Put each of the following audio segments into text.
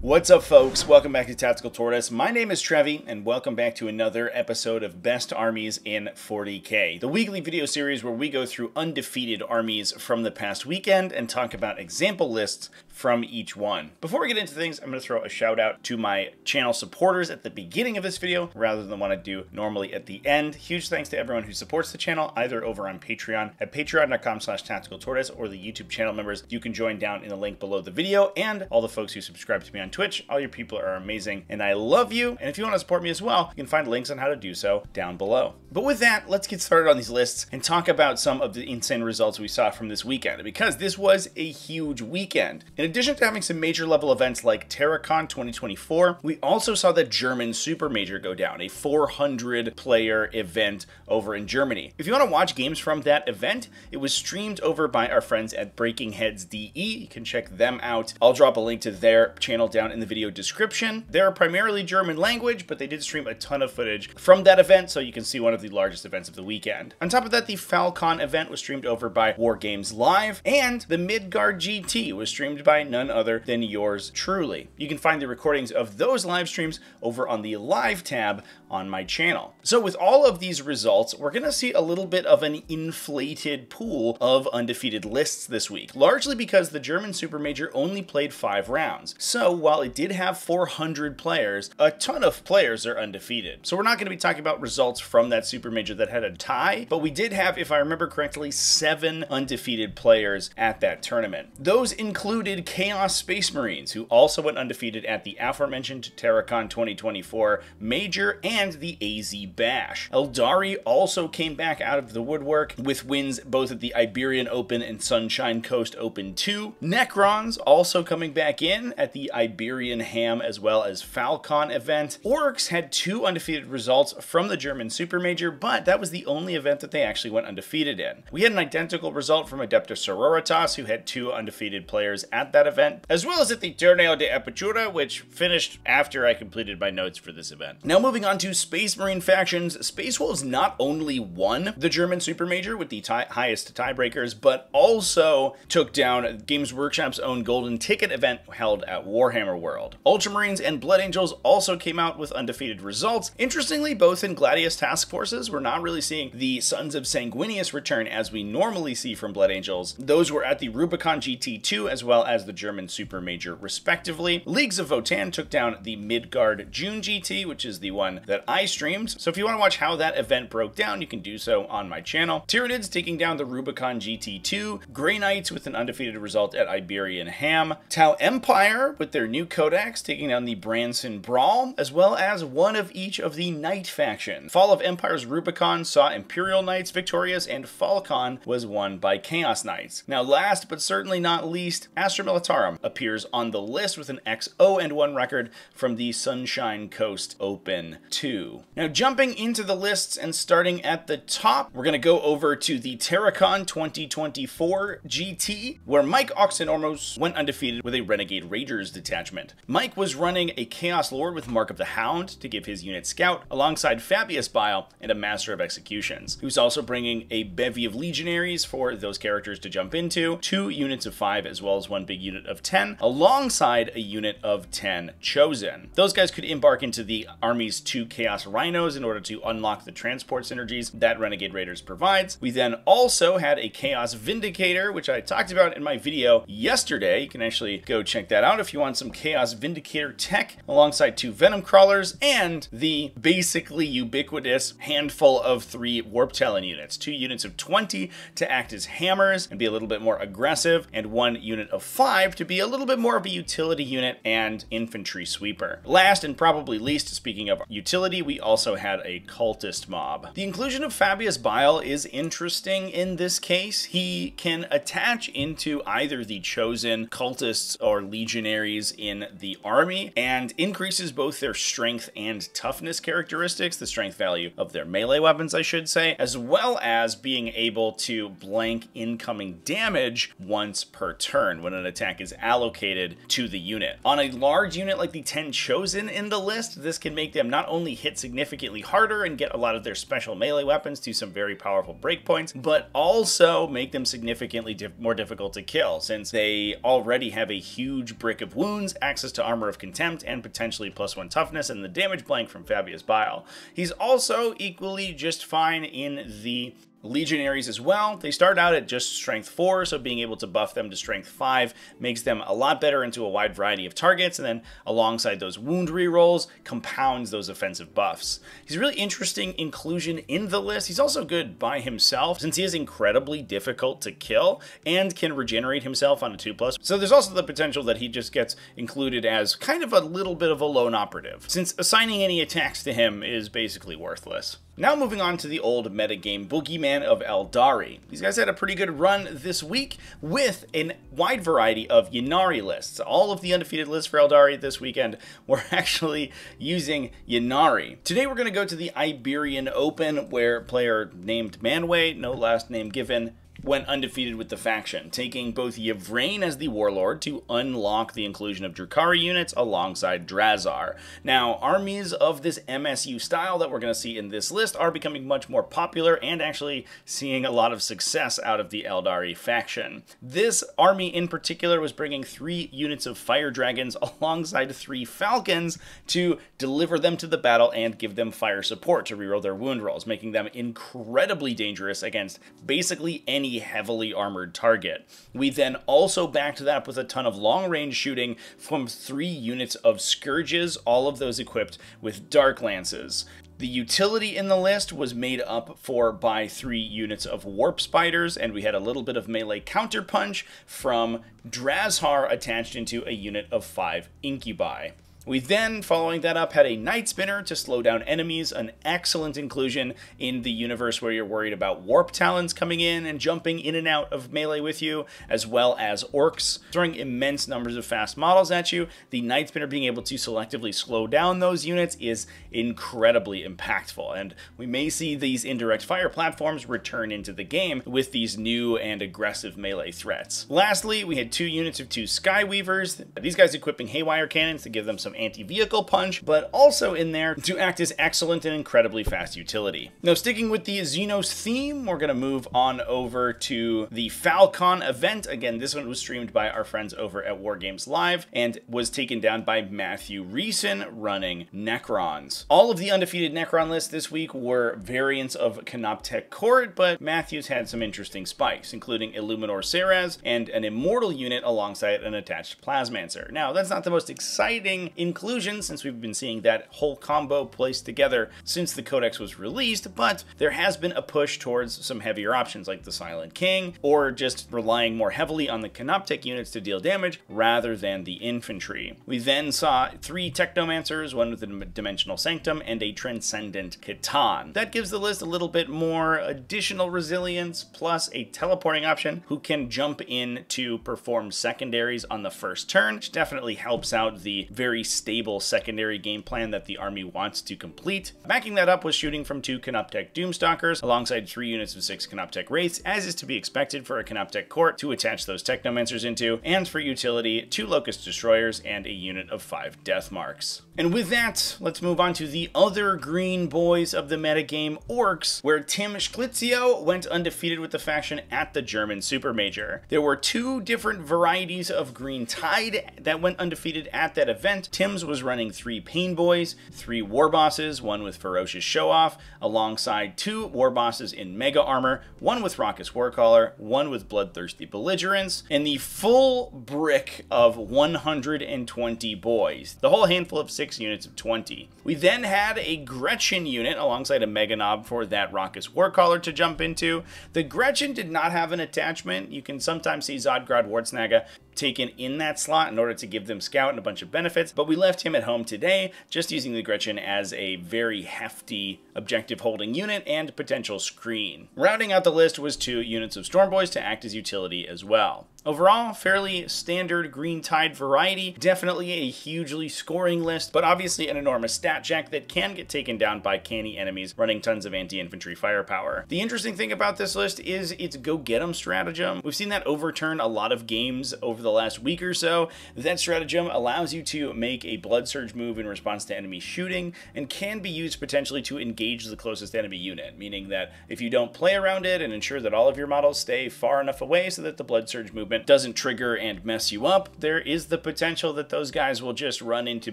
What's up, folks? Welcome back to TacticalTortoise. My name is Trevi, and welcome back to another episode of Best Armies in 40k, the weekly video series where we go through undefeated armies from the past weekend and talk about example lists from each one. Before we get into things, I'm going to throw a shout out to my channel supporters at the beginning of this video rather than what I do normally at the end. Huge thanks to everyone who supports the channel, either over on Patreon at patreon.com/TacticalTortoise or the YouTube channel members you can join down in the link below the video, and all the folks who subscribe to me on Twitch. All your people are amazing and I love you. And if you want to support me as well, you can find links on how to do so down below. But with that, let's get started on these lists and talk about some of the insane results we saw from this weekend, because this was a huge weekend. In addition to having some major level events like TerraCon 2024, we also saw the German Super Major go down, a 400 player event over in Germany. If you want to watch games from that event, it was streamed over by our friends at Breaking Heads DE. You can check them out. I'll drop a link to their channel down in the video description. They're primarily German language, but they did stream a ton of footage from that event, so you can see one of the largest events of the weekend. On top of that, the Falcon event was streamed over by War Games Live, and the Midgard GT was streamed by none other than yours truly. You can find the recordings of those live streams over on the Live tab on my channel. So with all of these results, we're going to see a little bit of an inflated pool of undefeated lists this week, largely because the German Super Major only played 5 rounds. So while it did have 400 players, a ton of players are undefeated. So we're not going to be talking about results from that Super Major that had a tie, but we did have, if I remember correctly, 7 undefeated players at that tournament. Those included Chaos Space Marines, who also went undefeated at the aforementioned TerraCon 2024 Major and the AZ Bash. Aeldari also came back out of the woodwork with wins both at the Iberian Open and Sunshine Coast Open 2. Necrons also coming back in at the Iberian Ham as well as Falcon event. Orks had 2 undefeated results from the German Super Major, but that was the only event that they actually went undefeated in. We had an identical result from Adepta Sororitas, who had 2 undefeated players at that event, as well as at the Torneo de Apertura, which finished after I completed my notes for this event. Now moving on to Space Marine factions, Space Wolves not only won the German Super Major with the highest tiebreakers, but also took down Games Workshop's own Golden Ticket event held at Warhammer World. Ultramarines and Blood Angels also came out with undefeated results. Interestingly, both in Gladius task forces, we're not really seeing the Sons of Sanguinius return as we normally see from Blood Angels. Those were at the Rubicon GT2 as well as the German Super Major respectively. Leagues of Votann took down the Midgard June GT, which is the one that I streamed. So if you want to watch how that event broke down, you can do so on my channel. Tyranids taking down the Rubicon GT2, Grey Knights with an undefeated result at Iberian Ham, Tau Empire with their new codex taking down the Branson Brawl, as well as one of each of the Knight faction. Fall of Empire's Rubicon saw Imperial Knights victorious, and Falcon was won by Chaos Knights. Now last but certainly not least, Astra Militarum appears on the list with an X0-1 record from the Sunshine Coast Open 2. Now jumping into the lists and starting at the top, we're going to go over to the TerraCon 2024 GT, where Mike Oxenormos went undefeated with a Renegade Rangers detachment. Mike was running a Chaos Lord with Mark of the Hound to give his unit Scout, alongside Fabius Bile and a Master of Executions. He was also bringing a bevy of Legionaries for those characters to jump into, 2 units of 5 as well as 1 big unit of 10, alongside a unit of 10 Chosen. Those guys could embark into the Army's 2 Chaos Rhinos in order to unlock the transport synergies that Renegade Raiders provides. We then also had a Chaos Vindicator, which I talked about in my video yesterday. You can actually go check that out if you want some Chaos Vindicator tech, alongside 2 Venom Crawlers and the basically ubiquitous handful of 3 Warp Talon units. 2 units of 20 to act as hammers and be a little bit more aggressive, and 1 unit of 5 to be a little bit more of a utility unit and infantry sweeper. Last and probably least, speaking of utility, we also had a cultist mob. The inclusion of Fabius Bile is interesting in this case. He can attach into either the Chosen, cultists, or legionaries in the army, and increases both their strength and toughness characteristics, the strength value of their melee weapons, I should say, as well as being able to blank incoming damage once per turn when an attack is allocated to the unit. On a large unit like the 10 Chosen in the list, this can make them not only only hit significantly harder and get a lot of their special melee weapons to some very powerful breakpoints, but also make them significantly more difficult to kill, since they already have a huge brick of wounds, access to armor of contempt, and potentially +1 toughness, and the damage blank from Fabius Bile. He's also equally just fine in the Legionaries as well. They start out at just strength 4, so being able to buff them to strength 5 makes them a lot better into a wide variety of targets, and then alongside those wound rerolls compounds those offensive buffs. He's a really interesting inclusion in the list. He's also good by himself, since he is incredibly difficult to kill and can regenerate himself on a 2+. So there's also the potential that he just gets included as kind of a little bit of a lone operative, since assigning any attacks to him is basically worthless. Now moving on to the old metagame boogeyman of Aeldari. These guys had a pretty good run this week with a wide variety of Ynnari lists. All of the undefeated lists for Aeldari this weekend were actually using Ynnari. Today we're going to go to the Iberian Open, where a player named Manwë, no last name given, went undefeated with the faction, taking both Yvraine as the warlord to unlock the inclusion of Drukhari units alongside Drazar. Now, armies of this MSU style that we're going to see in this list are becoming much more popular and actually seeing a lot of success out of the Aeldari faction. This army in particular was bringing 3 units of fire dragons alongside 3 falcons to deliver them to the battle and give them fire support to reroll their wound rolls, making them incredibly dangerous against basically any heavily armored target. We then also backed that up with a ton of long-range shooting from 3 units of Scourges, all of those equipped with Dark Lances. The utility in the list was made up for by 3 units of Warp Spiders, and we had a little bit of melee counterpunch from Drazar attached into a unit of 5 Incubi. We then, following that up, had a Night Spinner to slow down enemies, an excellent inclusion in the universe where you're worried about Warp Talons coming in and jumping in and out of melee with you, as well as Orks throwing immense numbers of fast models at you. The Night Spinner being able to selectively slow down those units is incredibly impactful, and we may see these indirect fire platforms return into the game with these new and aggressive melee threats. Lastly, we had 2 units of 2 Skyweavers, these guys equipping Haywire Cannons to give them some anti-vehicle punch, but also in there to act as excellent and incredibly fast utility. Now, sticking with the Xenos theme, we're going to move on over to the Falcon event. Again, this one was streamed by our friends over at Wargames Live and was taken down by Matthew Reeson running Necrons. All of the undefeated Necron lists this week were variants of Canoptech Court, but Matthew's had some interesting spikes, including Illuminor Ceres and an Immortal unit alongside an attached Plasmancer. Now, that's not the most exciting inclusion, since we've been seeing that whole combo placed together since the Codex was released, but there has been a push towards some heavier options like the Silent King, or just relying more heavily on the Canoptech units to deal damage rather than the infantry. We then saw 3 Technomancers, one with a Dimensional Sanctum and a Transcendent Catan. That gives the list a little bit more additional resilience, plus a teleporting option who can jump in to perform secondaries on the first turn, which definitely helps out the very stable secondary game plan that the army wants to complete. Backing that up was shooting from 2 Canoptech Doomstalkers alongside 3 units of 6 Canoptech Wraiths, as is to be expected for a Canoptech Court to attach those Technomancers into, and for utility, 2 Locust Destroyers and a unit of 5 Deathmarks. And with that, let's move on to the other green boys of the metagame, Orks, where Tim Schlitzio went undefeated with the faction at the German Supermajor. There were 2 different varieties of Green Tide that went undefeated at that event. Tim's was running 3 Pain Boys, 3 War Bosses, one with Ferocious Show-Off, alongside 2 War Bosses in Mega Armor, one with Raucous Warcaller, one with Bloodthirsty Belligerents, and the full brick of 120 boys, the whole handful of 6 units of 20. We then had a Gretchen unit alongside a Mega Nob for that Raucous Warcaller to jump into. The Gretchen did not have an attachment. You can sometimes see Zodgrod Wartsnaga taken in that slot in order to give them scout and a bunch of benefits, but we left him at home today, just using the Gretchen as a very hefty objective holding unit and potential screen. Rounding out the list was 2 units of Stormboys to act as utility as well. Overall, fairly standard Green Tide variety, definitely a hugely scoring list, but obviously an enormous stat jack that can get taken down by canny enemies running tons of anti-infantry firepower. The interesting thing about this list is its go-get-em stratagem. We've seen that overturn a lot of games over the the last week or so. That stratagem allows you to make a Blood Surge move in response to enemy shooting, and can be used potentially to engage the closest enemy unit, meaning that if you don't play around it and ensure that all of your models stay far enough away so that the Blood Surge movement doesn't trigger and mess you up, there is the potential that those guys will just run into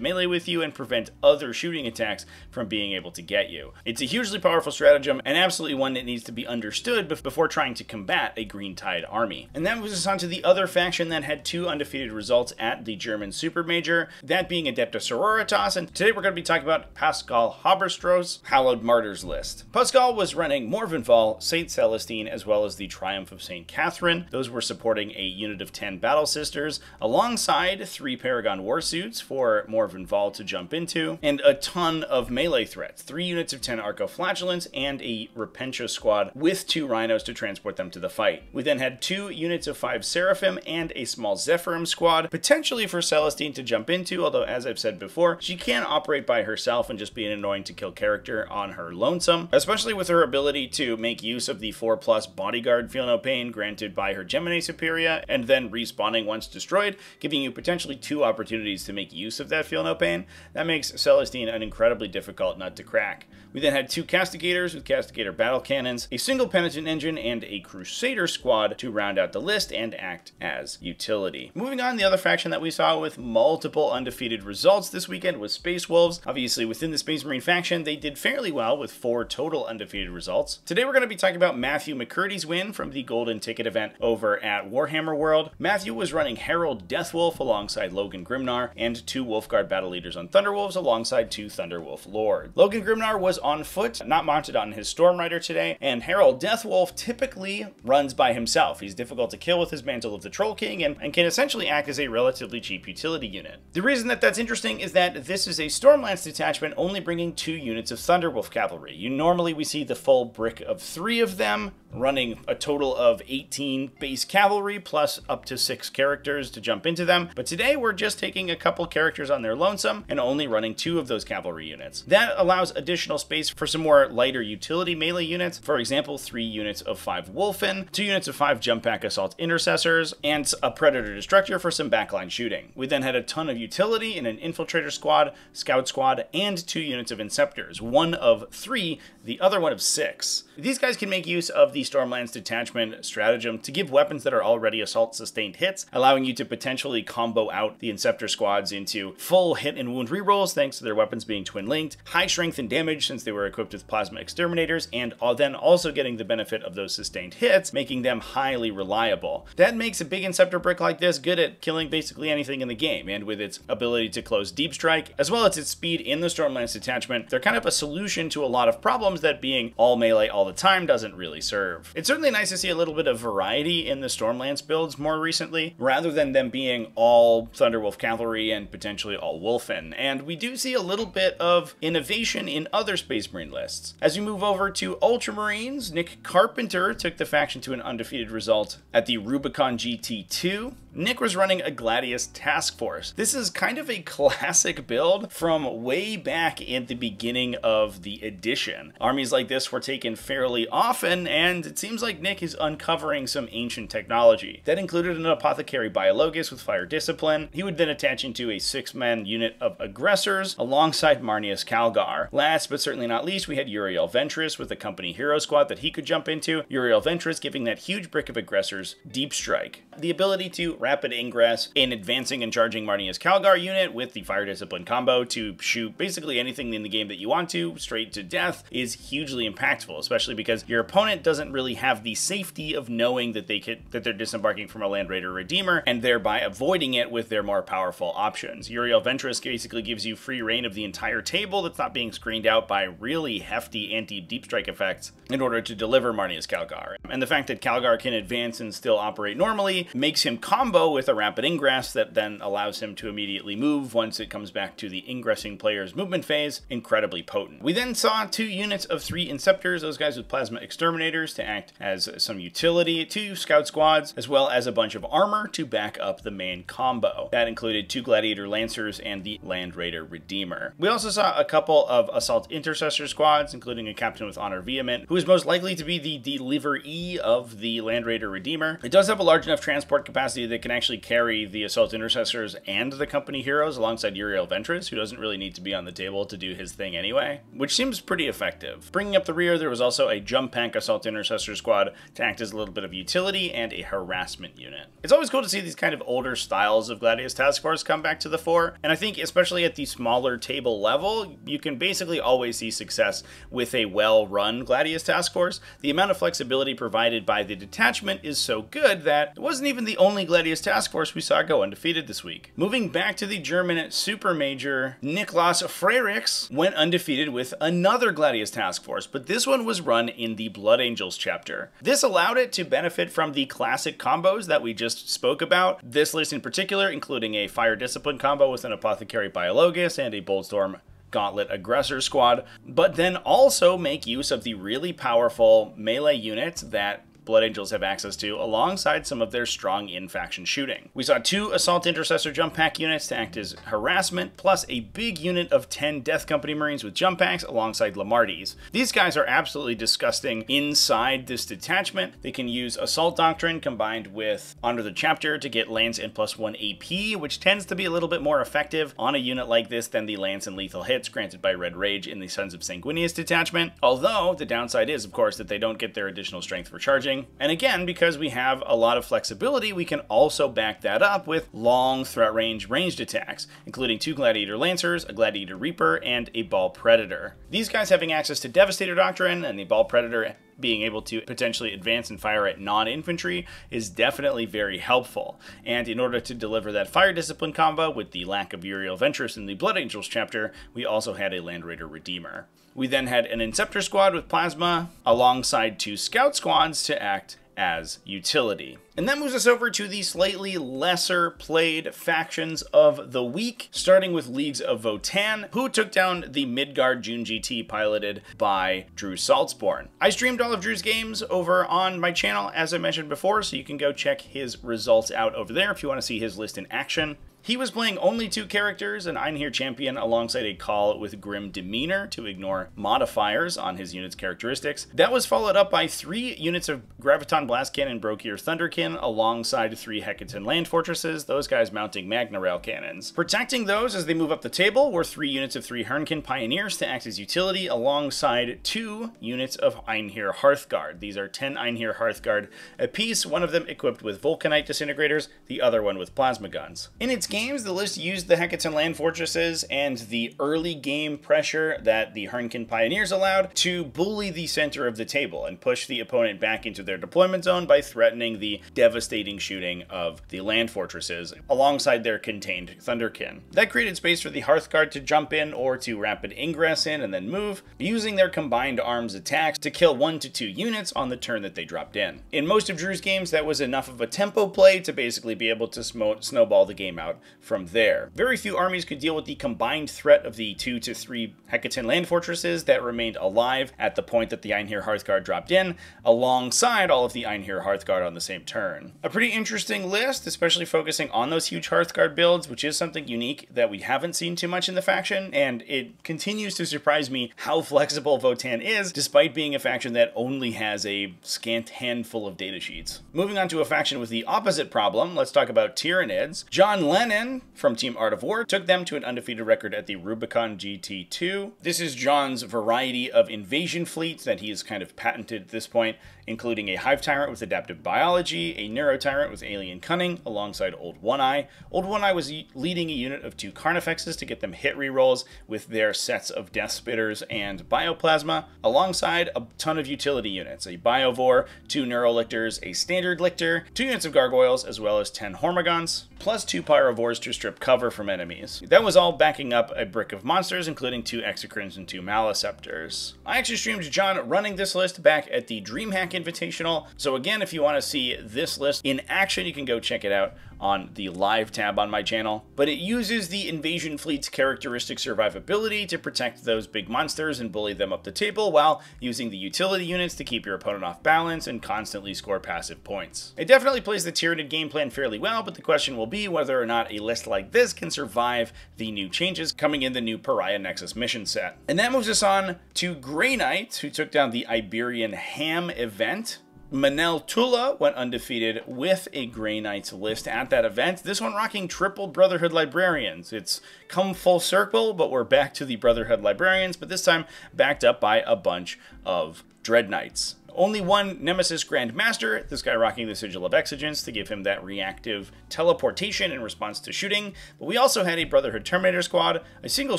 melee with you and prevent other shooting attacks from being able to get you. It's a hugely powerful stratagem, and absolutely one that needs to be understood before trying to combat a Green Tide army. And that moves us on to the other faction that had 2 undefeated results at the German Supermajor, that being Adepta Sororitas, and today we're going to be talking about Pascal Haberstroh's Hallowed Martyrs list. Pascal was running Morvenval, St. Celestine, as well as the Triumph of St. Catherine. Those were supporting a unit of 10 Battle Sisters, alongside 3 Paragon Warsuits for Morvenval to jump into, and a ton of melee threats. 3 units of 10 Arcoflagellants, and a Repentia squad with 2 Rhinos to transport them to the fight. We then had 2 units of 5 Seraphim and a small Zephyrim squad, potentially for Celestine to jump into, although as I've said before, she can operate by herself and just be an annoying to kill character on her lonesome, especially with her ability to make use of the 4+ Bodyguard Feel No Pain granted by her Gemini Superior, and then respawning once destroyed, giving you potentially 2 opportunities to make use of that Feel No Pain. That makes Celestine an incredibly difficult nut to crack. We then had 2 Castigators with Castigator battle cannons, a single Penitent engine, and a Crusader squad to round out the list and act as utility. Moving on, the other faction that we saw with multiple undefeated results this weekend was Space Wolves. Obviously, within the Space Marine faction, they did fairly well with 4 total undefeated results. Today, we're going to be talking about Matthew McCurdy's win from the Golden Ticket event over at Warhammer World. Matthew was running Herald Deathwolf alongside Logan Grimnar, and 2 Wolfguard battle leaders on Thunderwolves alongside 2 Thunderwolf Lords. Logan Grimnar was on foot, not mounted on his Stormrider today, and Herald Deathwolf typically runs by himself. He's difficult to kill with his Mantle of the Troll King, and can essentially act as a relatively cheap utility unit. The reason that that's interesting is that this is a Stormlance detachment only bringing 2 units of Thunderwolf cavalry. Normally we see the full brick of 3 of them, running a total of 18 base cavalry plus up to 6 characters to jump into them, but today we're just taking a couple characters on their lonesome and only running 2 of those cavalry units. That allows additional space for some more lighter utility melee units, for example 3 units of 5 Wolfen, 2 units of 5 Jump Pack Assault Intercessors, and a Predator Destructor for some backline shooting. We then had a ton of utility in an Infiltrator squad, Scout squad, and 2 units of Inceptors, 1 of 3, the other 1 of 6. These guys can make use of the Stormlance detachment stratagem to give weapons that are already assault sustained hits, allowing you to potentially combo out the Inceptor squads into full hit and wound rerolls thanks to their weapons being twin linked, high strength and damage since they were equipped with plasma exterminators, and then also getting the benefit of those sustained hits, making them highly reliable. That makes a big Inceptor brick like this good at killing basically anything in the game, and with its ability to close deep strike, as well as its speed in the Stormlance detachment, they're kind of a solution to a lot of problems that being all melee all the time doesn't really serve. It's certainly nice to see a little bit of variety in the Stormlance builds more recently, rather than them being all Thunderwolf cavalry and potentially all Wolfen, and we do see a little bit of innovation in other Space Marine lists. As we move over to Ultramarines, Nick Carpenter took the faction to an undefeated result at the Rubicon GT2. Nick was running a Gladius task force. This is kind of a classic build from way back at the beginning of the edition. Armies like this were taken fairly often, and it seems like Nick is uncovering some ancient technology. That included an Apothecary Biologus with Fire Discipline. He would then attach into a 6-man unit of Aggressors alongside Marneus Calgar. Last but certainly not least, we had Uriel Ventress with a company hero squad that he could jump into. Uriel Ventress giving that huge brick of Aggressors Deep Strike. The ability to rapid ingress in advancing and charging Marneus Calgar unit with the Fire Discipline combo to shoot basically anything in the game that you want to straight to death is hugely impactful, especially because your opponent doesn't really have the safety of knowing that they're disembarking from a Land Raider Redeemer and thereby avoiding it with their more powerful options. Uriel Ventress basically gives you free reign of the entire table that's not being screened out by really hefty anti-deep strike effects in order to deliver Marneus Calgar. And the fact that Calgar can advance and still operate normally makes him combo with a rapid ingress that then allows him to immediately move once it comes back to the ingressing player's movement phase, incredibly potent. We then saw 2 units of 3 Inceptors, those guys with Plasma Exterminators to act as some utility, 2 Scout Squads, as well as a bunch of armor to back up the main combo. That included 2 Gladiator Lancers and the Land Raider Redeemer. We also saw a couple of Assault Intercessor squads, including a Captain with Honor Vehement, who is most likely to be the delivery of the Land Raider Redeemer. It does have a large enough transport capacity that that can actually carry the Assault Intercessors and the Company Heroes alongside Uriel Ventress, who doesn't really need to be on the table to do his thing anyway, which seems pretty effective. Bringing up the rear, there was also a Jump Pack Assault Intercessor squad to act as a little bit of utility and a harassment unit. It's always cool to see these kind of older styles of Gladius Task Force come back to the fore, and I think especially at the smaller table level, you can basically always see success with a well-run Gladius Task Force. The amount of flexibility provided by the detachment is so good that it wasn't even the only Gladius Task Force we saw go undefeated this week. Moving back to the German super major, Niklas Frerichs went undefeated with another Gladius Task Force, but this one was run in the Blood Angels chapter. This allowed it to benefit from the classic combos that we just spoke about. This list in particular, including a Fire Discipline combo with an Apothecary Biologus and a Boltstorm Gauntlet Aggressor squad, but then also make use of the really powerful melee units that Blood Angels have access to, alongside some of their strong in-faction shooting. We saw 2 Assault Intercessor Jump Pack units to act as harassment, plus a big unit of 10 Death Company Marines with Jump Packs alongside Lamarties. These guys are absolutely disgusting inside this detachment. They can use Assault Doctrine combined with Honor the Chapter to get Lance and +1 AP, which tends to be a little bit more effective on a unit like this than the Lance and Lethal hits granted by Red Rage in the Sons of Sanguinius detachment, although the downside is, of course, that they don't get their additional strength for charging. And again, because we have a lot of flexibility, we can also back that up with long threat range ranged attacks, including 2 Gladiator Lancers, a Gladiator Reaper, and a Ball Predator. These guys having access to Devastator Doctrine and the Ball Predator being able to potentially advance and fire at non-infantry is definitely very helpful. And in order to deliver that Fire Discipline combo with the lack of Uriel Ventress in the Blood Angels chapter, we also had a Land Raider Redeemer. We then had an Inceptor squad with Plasma alongside 2 Scout squads to act as utility. And that moves us over to the slightly lesser played factions of the week, starting with Leagues of Votann, who took down the Midgard June GT piloted by Drew Saltzborn. I streamed all of Drew's games over on my channel, as I mentioned before, so you can go check his results out over there if you want to see his list in action. He was playing only 2 characters, an Einherjar Champion alongside a Call with Grim Demeanor to ignore modifiers on his unit's characteristics. That was followed up by 3 units of Graviton Blast Cannon Brokir Thunderkin alongside 3 Hecaton Land Fortresses, those guys mounting Magna Rail Cannons. Protecting those as they move up the table were 3 units of 3 Hernkin Pioneers to act as utility alongside 2 units of Einherjar Hearthguard. These are 10 Einherjar Hearthguard apiece, one of them equipped with Vulcanite Disintegrators, the other one with Plasma Guns. In its games, the list used the Hecaton Land Fortresses and the early game pressure that the Hernkin Pioneers allowed to bully the center of the table and push the opponent back into their deployment zone by threatening the devastating shooting of the Land Fortresses alongside their contained Thunderkin. That created space for the Hearthguard to jump in or to rapid ingress in and then move, using their combined arms attacks to kill 1 to 2 units on the turn that they dropped in. In most of Drew's games, that was enough of a tempo play to basically be able to snowball the game out from there. Very few armies could deal with the combined threat of the 2 to 3 Hecaton Land Fortresses that remained alive at the point that the Einherjar Hearthguard dropped in, alongside all of the Einherjar Hearthguard on the same turn. A pretty interesting list, especially focusing on those huge Hearthguard builds, which is something unique that we haven't seen too much in the faction, and it continues to surprise me how flexible Votann is, despite being a faction that only has a scant handful of datasheets. Moving on to a faction with the opposite problem, let's talk about Tyranids. John Lennon from Team Art of War took them to an undefeated record at the Rubicon GT2. This is John's variety of invasion fleets that he has kind of patented at this point, including a Hive Tyrant with Adaptive Biology, a Neuro Tyrant with Alien Cunning, alongside Old One-Eye. Old One-Eye was leading a unit of 2 Carnifexes to get them hit rerolls with their sets of Death Spitters and Bioplasma, alongside a ton of utility units, a Biovore, 2 Neurolictors, a Standard Lictor, 2 units of Gargoyles, as well as 10 Hormigons, plus 2 Pyrovores to strip cover from enemies. That was all backing up a brick of monsters, including 2 Exocrines and 2 Maleceptors. I actually streamed John running this list back at the DreamHack Invitational, so again, if you want to see this list in action, you can go check it out on the live tab on my channel. But it uses the invasion fleet's characteristic survivability to protect those big monsters and bully them up the table, while using the utility units to keep your opponent off balance and constantly score passive points. It definitely plays the Tyranid game plan fairly well, but the question will be whether or not a list like this can survive the new changes coming in the new Pariah Nexus mission set. And that moves us on to Grey Knights, who took down the Iberian Ham event Manel Tula went undefeated with a Grey Knights list at that event. This one rocking triple Brotherhood Librarians. It's come full circle, but we're back to the Brotherhood Librarians, but this time backed up by a bunch of Dread Knights. Only one Nemesis Grandmaster, this guy rocking the Sigil of Exigence to give him that reactive teleportation in response to shooting. But we also had a Brotherhood Terminator squad, a single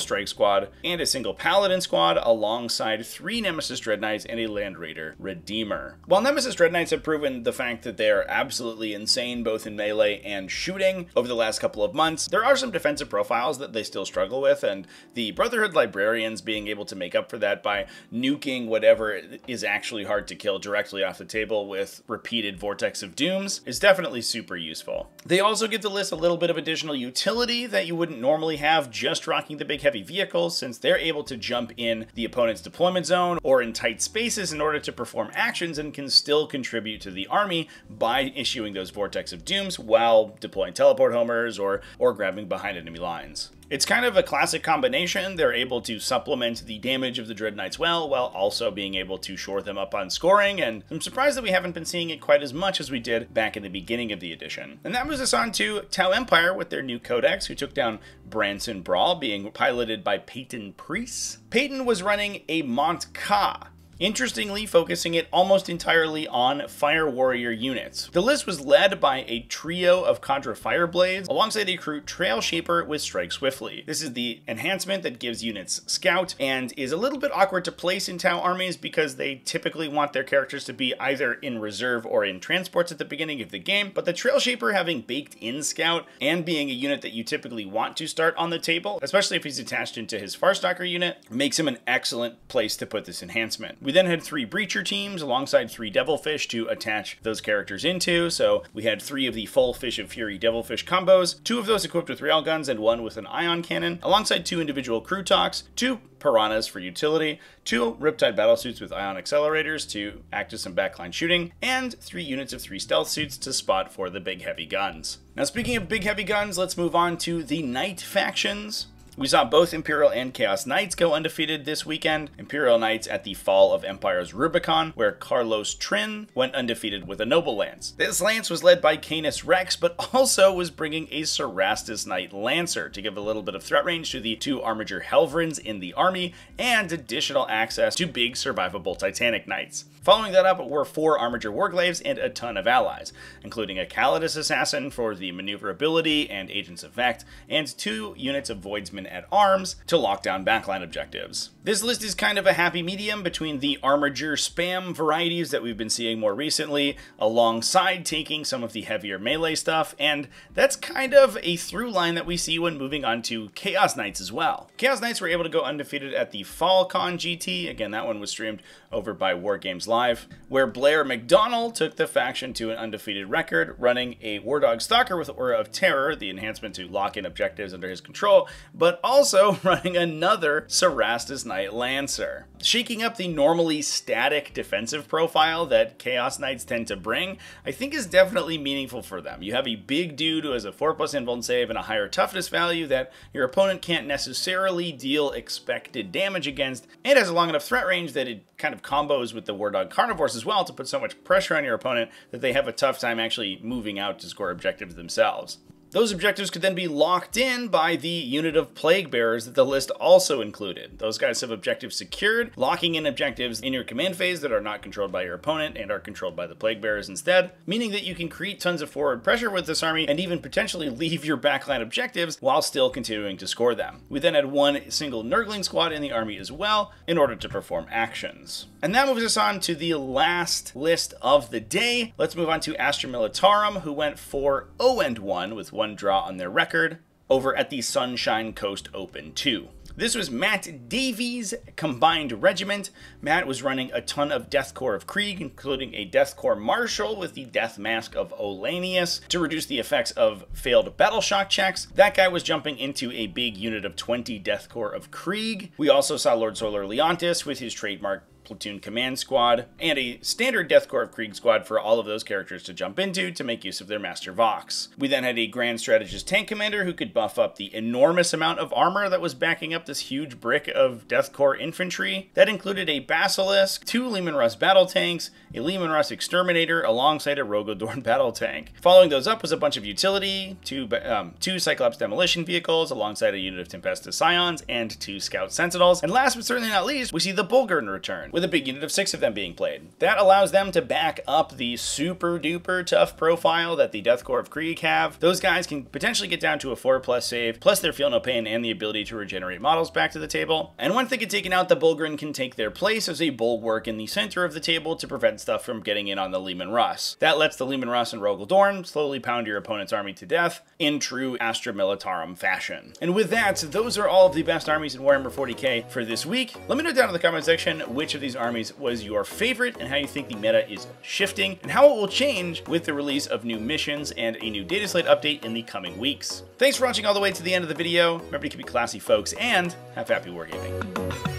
Strike squad, and a single Paladin squad alongside 3 Nemesis Dread Knights and a Land Raider Redeemer. While Nemesis Dread Knights have proven the fact that they are absolutely insane both in melee and shooting over the last couple of months, there are some defensive profiles that they still struggle with, and the Brotherhood Librarians being able to make up for that by nuking whatever is actually hard to kill directly off the table with repeated Vortex of Dooms is definitely super useful. They also give the list a little bit of additional utility that you wouldn't normally have just rocking the big heavy vehicles, since they're able to jump in the opponent's deployment zone or in tight spaces in order to perform actions and can still contribute to the army by issuing those Vortex of Dooms while deploying teleport homers or grabbing behind enemy lines. It's kind of a classic combination. They're able to supplement the damage of the Dread Knights well, while also being able to shore them up on scoring, and I'm surprised that we haven't been seeing it quite as much as we did back in the beginning of the edition. And that moves us on to Tau Empire with their new codex, who took down Branson Brawl, being piloted by Peyton Priest. Peyton was running a Mont Ka, interestingly focusing it almost entirely on Fire Warrior units. The list was led by a trio of Contra Fireblades alongside a crew Trail Shaper with Strike Swiftly. This is the enhancement that gives units Scout and is a little bit awkward to place in Tau armies because they typically want their characters to be either in reserve or in transports at the beginning of the game, but the Trail Shaper having baked in Scout and being a unit that you typically want to start on the table, especially if he's attached into his Farstalker unit, makes him an excellent place to put this enhancement. We then had 3 Breacher teams alongside 3 Devilfish to attach those characters into, so we had 3 of the full Fish of Fury Devilfish combos, 2 of those equipped with railguns and 1 with an ion cannon, alongside 2 individual crew talks, 2 Piranhas for utility, 2 Riptide battlesuits with ion accelerators to act as some backline shooting, and 3 units of 3 stealth suits to spot for the big heavy guns. Now speaking of big heavy guns, let's move on to the Knight factions. We saw both Imperial and Chaos Knights go undefeated this weekend. Imperial Knights at the Fall of Empire's Rubicon, where Carlos Trin went undefeated with a Noble Lance. This lance was led by Canis Rex, but also was bringing a Cerastus Knight Lancer to give a little bit of threat range to the 2 Armiger Helvrins in the army, and additional access to big survivable Titanic Knights. Following that up were 4 Armiger Warglaves and a ton of allies, including a Calidus Assassin for the maneuverability and Agents of Vect, and 2 units of Voidsmen at arms to lock down backline objectives. This list is kind of a happy medium between the Armiger spam varieties that we've been seeing more recently, alongside taking some of the heavier melee stuff, and that's kind of a through line that we see when moving on to Chaos Knights as well. Chaos Knights were able to go undefeated at the FallCon GT, again that one was streamed over by Wargames Live, where Blair McDonnell took the faction to an undefeated record, running a War Dog Stalker with Aura of Terror, the enhancement to lock in objectives under his control, but also running another Cerastus Knight Lancer. Shaking up the normally static defensive profile that Chaos Knights tend to bring, I think is definitely meaningful for them. You have a big dude who has a 4+ invuln save and a higher toughness value that your opponent can't necessarily deal expected damage against, and has a long enough threat range that it kind of combos with the War Dog Carnivores as well to put so much pressure on your opponent that they have a tough time actually moving out to score objectives themselves. Those objectives could then be locked in by the unit of Plague Bearers that the list also included. Those guys have objectives secured, locking in objectives in your command phase that are not controlled by your opponent and are controlled by the Plague Bearers instead, meaning that you can create tons of forward pressure with this army and even potentially leave your backline objectives while still continuing to score them. We then had 1 single Nurgling squad in the army as well in order to perform actions. And that moves us on to the last list of the day. Let's move on to Astra Militarum, who went 4-0-1 with 1 draw on their record over at the Sunshine Coast Open 2. This was Matt Davies' combined regiment. Matt was running a ton of Deathcore of Krieg, including a Deathcore Marshal with the Death Mask of Olanius to reduce the effects of failed battle shock checks. That guy was jumping into a big unit of 20 Deathcore of Krieg. We also saw Lord Solar Leontis with his trademark platoon command squad, and a standard Death Korps of Krieg squad for all of those characters to jump into to make use of their Master Vox. We then had a Grand Strategist tank commander who could buff up the enormous amount of armor that was backing up this huge brick of Death Korps infantry. That included a Basilisk, 2 Leman Russ battle tanks, a Leman Russ exterminator alongside a Rogodorn battle tank. Following those up was a bunch of utility, two Cyclops demolition vehicles alongside a unit of Tempestus Scions and 2 Scout Sentinels. And last but certainly not least, we see the Bullgurn return, with a big unit of 6 of them being played. That allows them to back up the super duper tough profile that the Death Korps of Krieg have. Those guys can potentially get down to a 4+ save, plus their Feel No Pain and the ability to regenerate models back to the table. And once they get taken out, the Bullgurn can take their place as a bulwark in the center of the table to prevent stuff from getting in on the Leman Russ. That lets the Leman Russ and Rogodorn slowly pound your opponent's army to death in true Astra Militarum fashion. And with that, those are all of the best armies in Warhammer 40k for this week. Let me know down in the comment section which of these armies was your favorite and how you think the meta is shifting and how it will change with the release of new missions and a new data slate update in the coming weeks. Thanks for watching all the way to the end of the video. Remember to keep it classy, folks, and have happy wargaming.